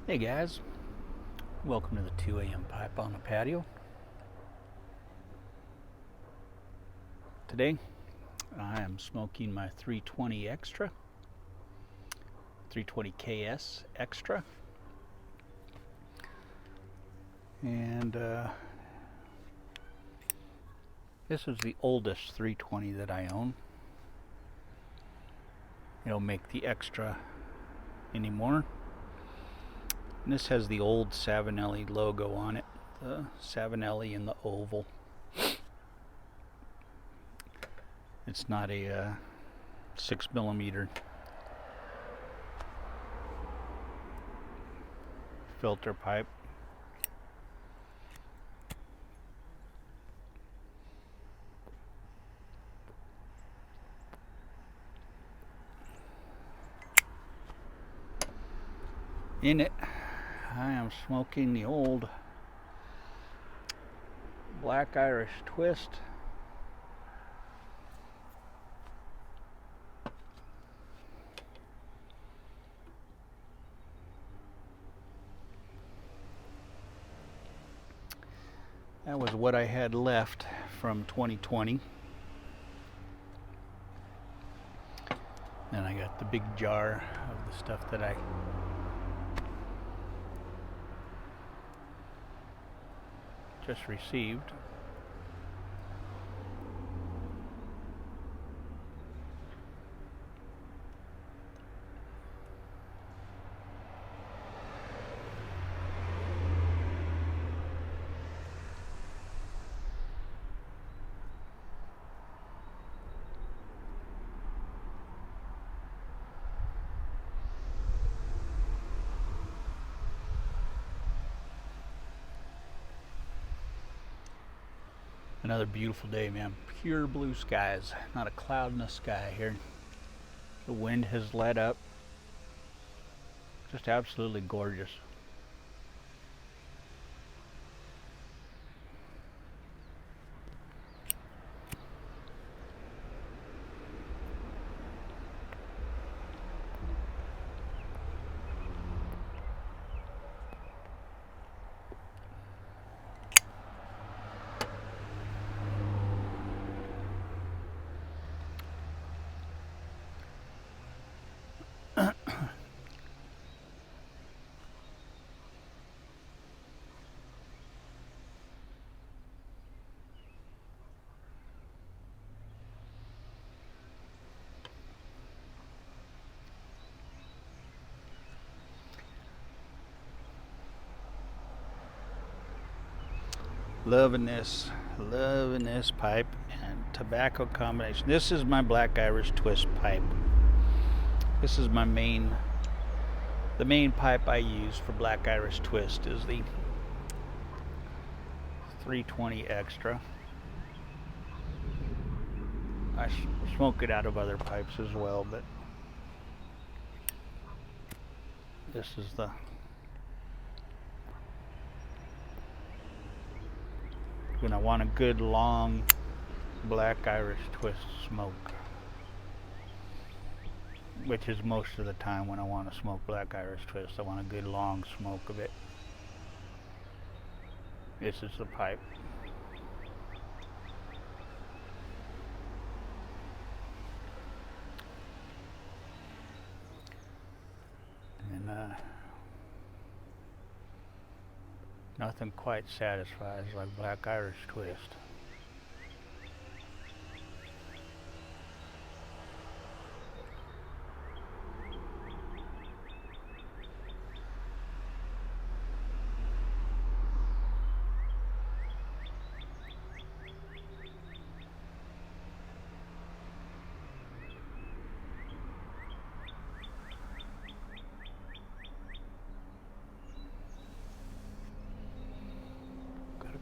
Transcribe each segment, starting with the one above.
Hey guys, welcome to the 2 a.m. pipe on the patio. Today I am smoking my 320 Extra, 320 KS Extra, and this is the oldest 320 that I own. They don't make the Extra anymore. And this has the old Savinelli logo on it, the Savinelli in the oval. It's not a 6mm filter pipe. In it, I am smoking the old Black Irish Twist. That was what I had left from 2020. Then I got the big jar of the stuff that I just received. Another beautiful day, man. Pure blue skies. Not a cloud in the sky here. The wind has let up. Just absolutely gorgeous. Loving this pipe and tobacco combination. This is my Black Irish Twist pipe. This is my the main pipe I use for Black Irish Twist is the 320 Extra. I smoke it out of other pipes as well, but this is when I want a good long Black Irish Twist smoke, which is most of the time when I want to smoke Black Irish Twist. I want a good long smoke of it. This is the pipe. And nothing quite satisfies like Black Irish Twist.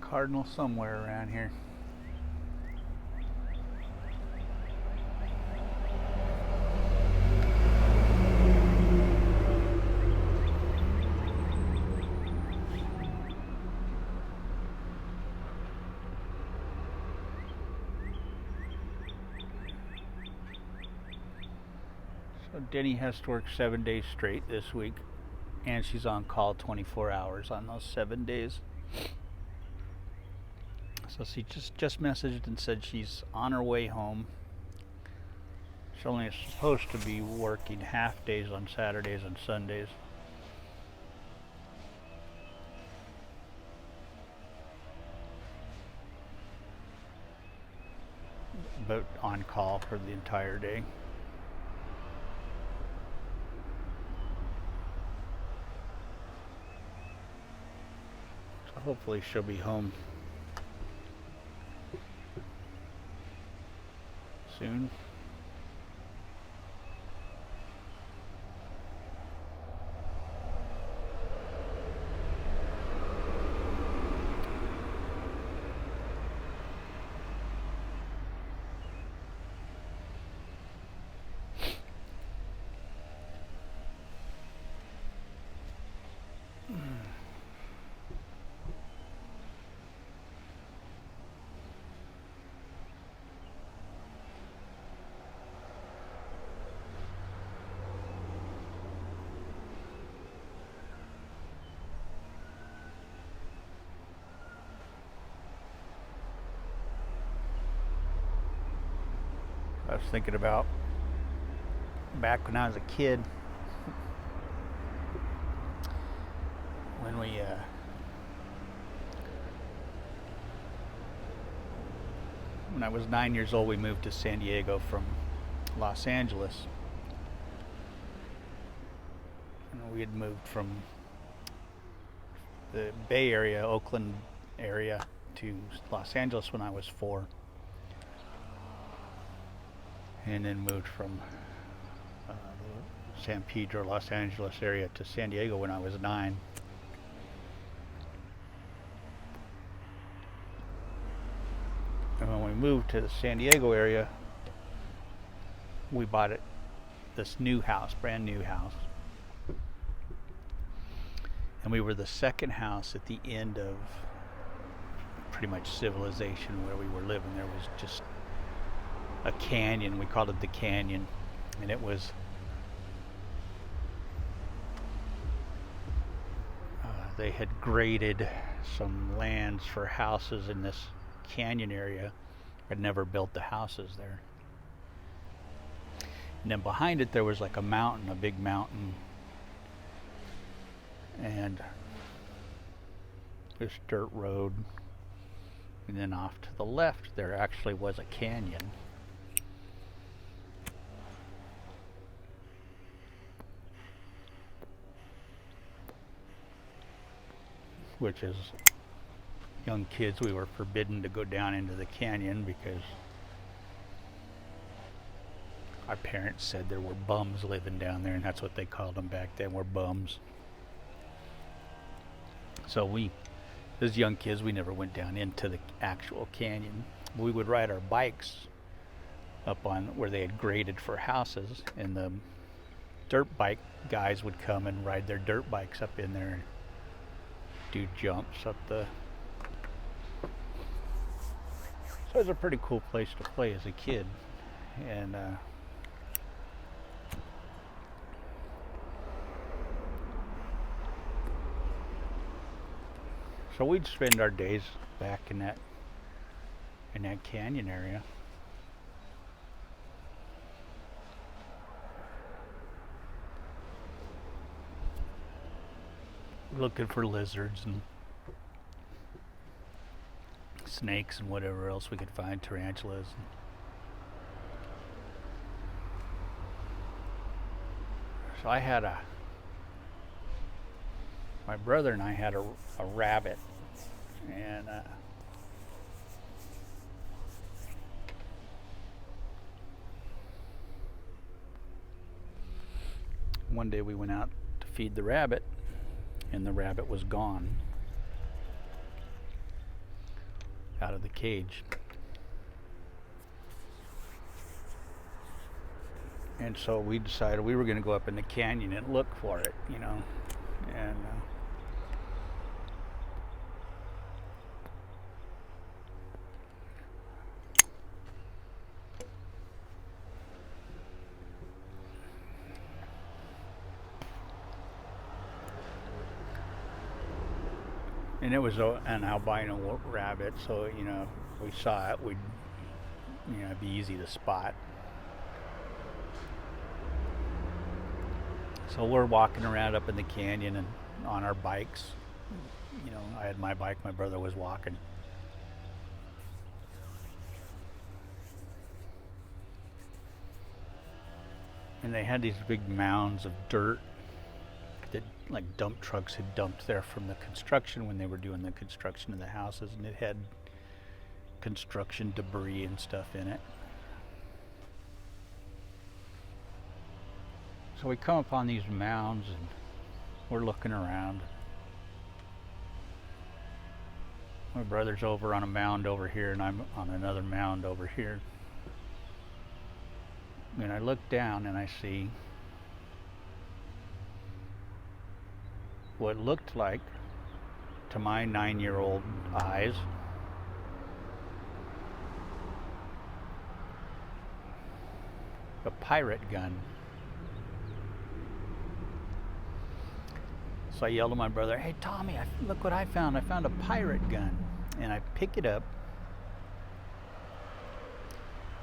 Cardinal somewhere around here. So Denny has to work 7 days straight this week, and she's on call 24 hours on those 7 days. So she just messaged and said she's on her way home. She's only supposed to be working half days on Saturdays and Sundays. But on call for the entire day. So hopefully she'll be home soon. I was thinking about back when I was a kid, when when I was 9 years old, we moved to San Diego from Los Angeles. And we had moved from the Bay Area, Oakland area, to Los Angeles when I was 4. And then moved from the San Pedro, Los Angeles area to San Diego when I was 9. And when we moved to the San Diego area, we bought this new house, brand new house. And we were the second house at the end of pretty much civilization where we were living. There was just a canyon. We called it the canyon, and it was they had graded some lands for houses in this canyon area. Had never built the houses there. And then behind it there was like a mountain, a big mountain, and this dirt road, and then off to the left there actually was a canyon. Which, as young kids, we were forbidden to go down into the canyon because our parents said there were bums living down there, and that's what they called them back then, were bums. So we, as young kids, we never went down into the actual canyon. We would ride our bikes up on where they had graded for houses, and the dirt bike guys would come and ride their dirt bikes up in there and do jumps up the. So it was a pretty cool place to play as a kid, and so we'd spend our days back in that canyon area. Looking for lizards and snakes and whatever else we could find, tarantulas. So my brother and I had a rabbit, and one day we went out to feed the rabbit, and the rabbit was gone out of the cage. And so we decided we were going to go up in the canyon and look for it, you know. And And it was an albino rabbit, so if we saw it, we'd it'd be easy to spot. So we're walking around up in the canyon and on our bikes. I had my bike, my brother was walking. And they had these big mounds of dirt that like dump trucks had dumped there from the construction when they were doing the construction of the houses, and it had construction debris and stuff in it. So we come upon these mounds and we're looking around. My brother's over on a mound over here and I'm on another mound over here. And I look down and I see what looked like, to my 9-year-old eyes, a pirate gun. So I yelled to my brother, "Hey Tommy, look what I found. I found a pirate gun." And I pick it up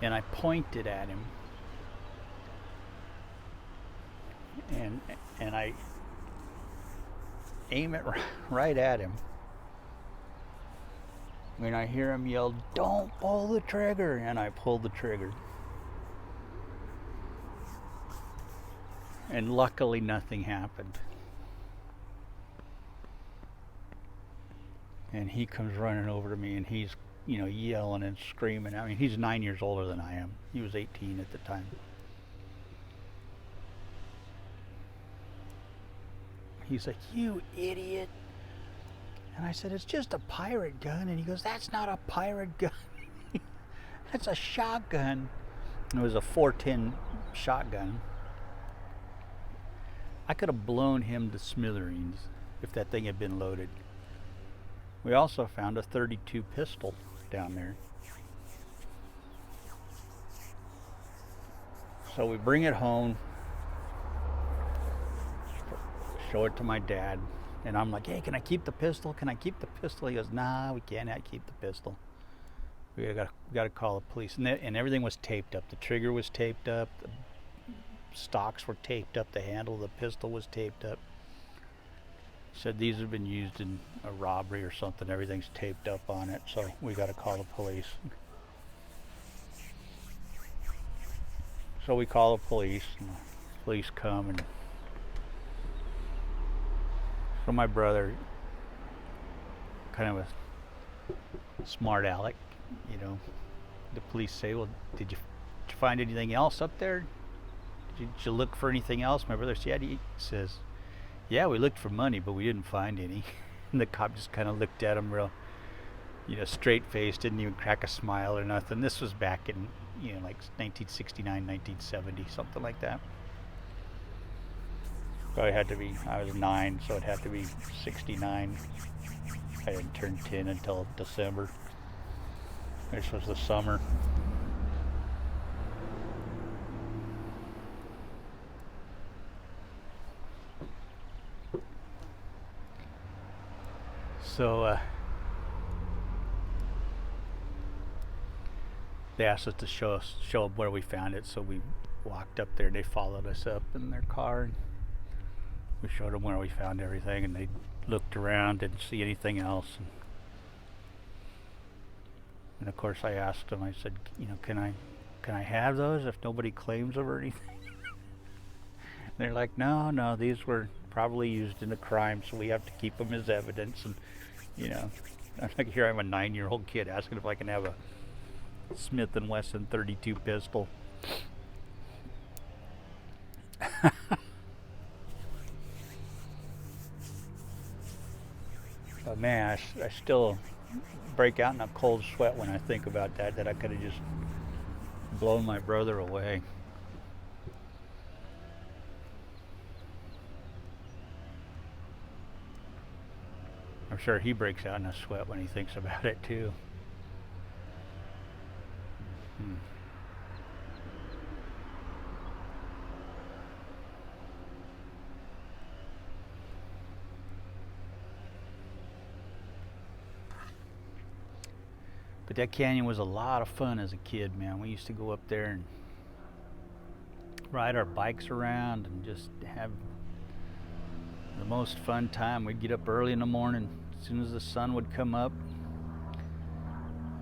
and I point it at him. And I aim it right at him. And I hear him yell, "Don't pull the trigger!" And I pull the trigger. And luckily nothing happened. And he comes running over to me and he's, yelling and screaming. I mean, he's 9 years older than I am. He was 18 at the time. He's like, "You idiot." And I said, "It's just a pirate gun." And he goes, "That's not a pirate gun. That's a shotgun." And it was a 410 shotgun. I could have blown him to smithereens if that thing had been loaded. We also found a .32 pistol down there. So we bring it home, show it to my dad, and I'm like, "Hey, can I keep the pistol? Can I keep the pistol?" He goes, "Nah, we can't keep the pistol. We got to call the police." And everything was taped up. The trigger was taped up. The stocks were taped up. The handle of the pistol was taped up. Said these have been used in a robbery or something. Everything's taped up on it, so we got to call the police. So we call the police, and the police come, and so my brother, kind of a smart aleck, the police say, "Well, did you find anything else up there? Did you look for anything else?" My brother said, he says, "Yeah, we looked for money, but we didn't find any." And the cop just kind of looked at him real, straight-faced, didn't even crack a smile or nothing. This was back in, like 1969, 1970, something like that. So I was 9, so it had to be 69. I didn't turn 10 until December. This was the summer. So they asked us to show them where we found it, so we walked up there. They followed us up in their car, and we showed them where we found everything, and they looked around, didn't see anything else. And of course I asked them, I said, can I have those if nobody claims them or anything? They're like, no, these were probably used in a crime, so we have to keep them as evidence. And I'm like, here I'm a 9-year-old kid asking if I can have a Smith & Wesson .32 pistol. But man, I still break out in a cold sweat when I think about that I could have just blown my brother away. I'm sure he breaks out in a sweat when he thinks about it too. But that canyon was a lot of fun as a kid, man. We used to go up there and ride our bikes around and just have the most fun time. We'd get up early in the morning. As soon as the sun would come up,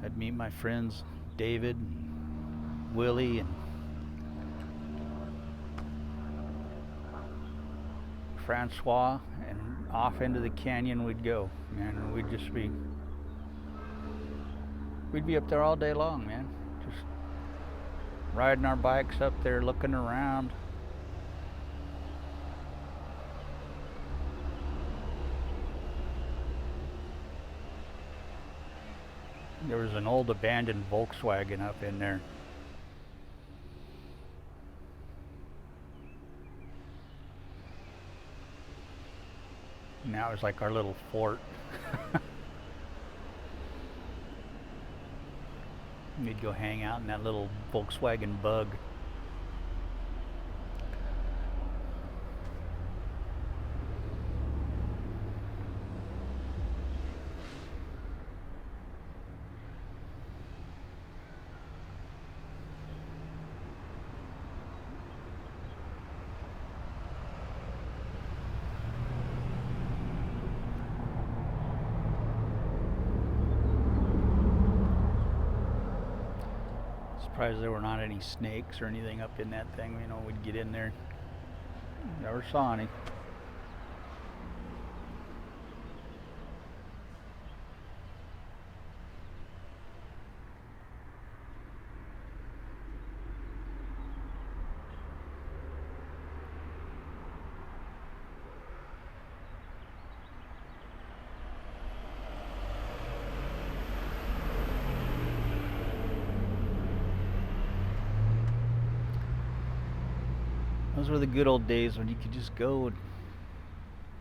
I'd meet my friends David and Willie and Francois, and off into the canyon we'd go, man. And we'd be up there all day long, man. Just riding our bikes up there, looking around. There was an old abandoned Volkswagen up in there. And that was like our little fort. We'd go hang out in that little Volkswagen Bug. Surprised there were not any snakes or anything up in that thing. You know, we'd get in there. Never saw any. Those were the good old days when you could just go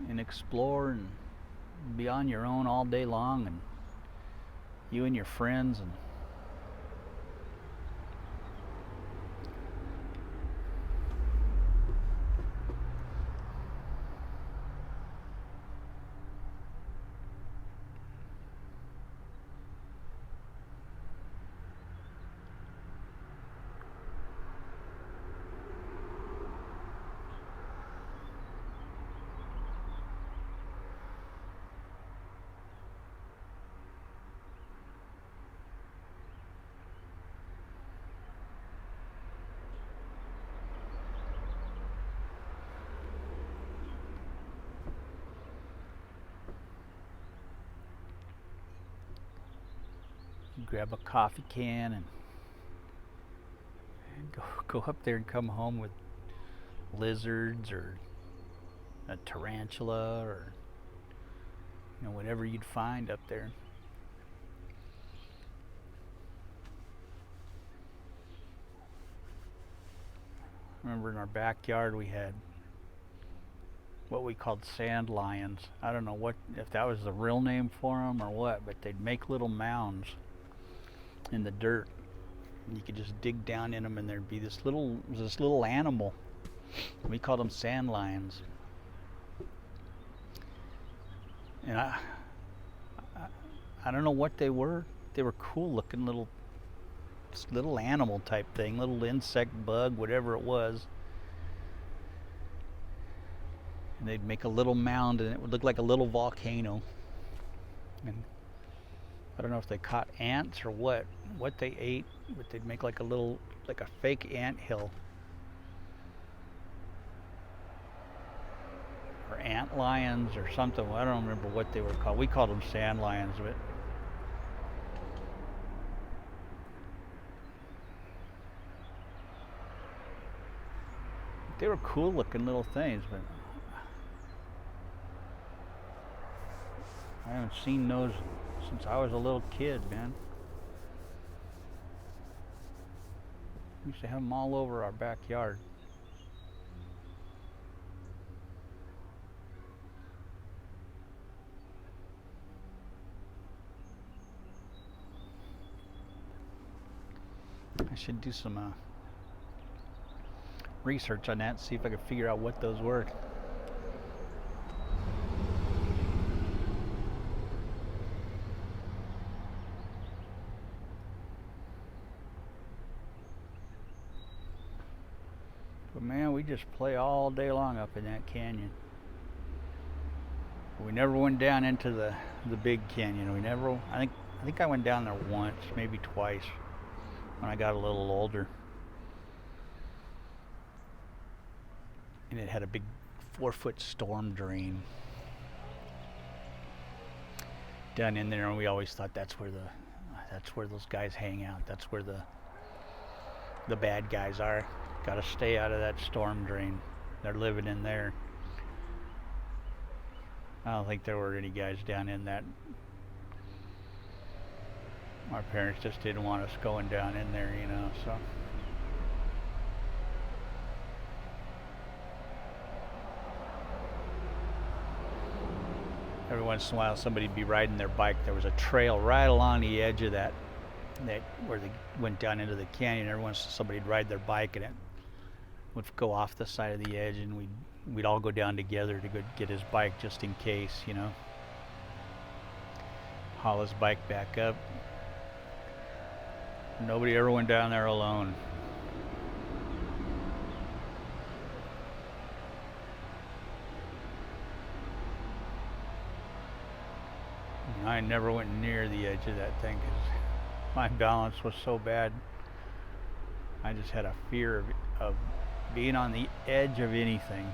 and explore and be on your own all day long, and you and your friends. And you grab a coffee can and go up there and come home with lizards or a tarantula or whatever you'd find up there. I remember in our backyard we had what we called sand lions. I don't know if that was the real name for them or what, but they'd make little mounds in the dirt, and you could just dig down in them, and there'd be this little animal. We called them sand lions. And I don't know what they were. They were cool looking little animal type thing, little insect, bug, whatever it was. And they'd make a little mound, and it would look like a little volcano. And I don't know if they caught ants or what they ate, but they'd make like a fake ant hill. Or ant lions or something. I don't remember what they were called. We called them sand lions, but they were cool looking little things, but I haven't seen those since I was a little kid, man. We used to have them all over our backyard. I should do some research on that, see if I can figure out what those were. But man, we just play all day long up in that canyon. We never went down into the big canyon. We never. I think I went down there once, maybe twice, when I got a little older. And it had a big 4-foot storm drain down in there, and we always thought that's where those guys hang out. That's where the bad guys are. Got to stay out of that storm drain. They're living in there. I don't think there were any guys down in that. My parents just didn't want us going down in there, you know, so. Every once in a while somebody'd be riding their bike. There was a trail right along the edge of that where they went down into the canyon. Every once somebody'd ride their bike and it would go off the side of the edge, and we'd all go down together to go get his bike just in case, you know. Haul his bike back up. Nobody ever went down there alone. I never went near the edge of that thing because my balance was so bad. I just had a fear of being on the edge of anything.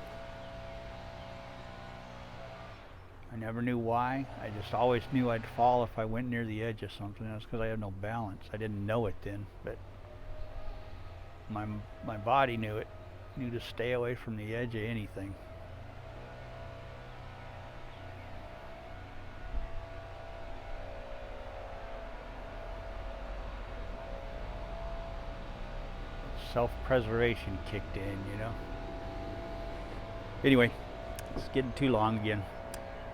I never knew why. I just always knew I'd fall if I went near the edge of something. That's because I had no balance. I didn't know it then, but my body knew it. Knew to stay away from the edge of anything. Self-preservation kicked in, you know. Anyway, it's getting too long again.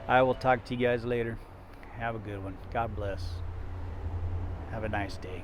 I will talk to you guys later. Have a good one. God bless. Have a nice day.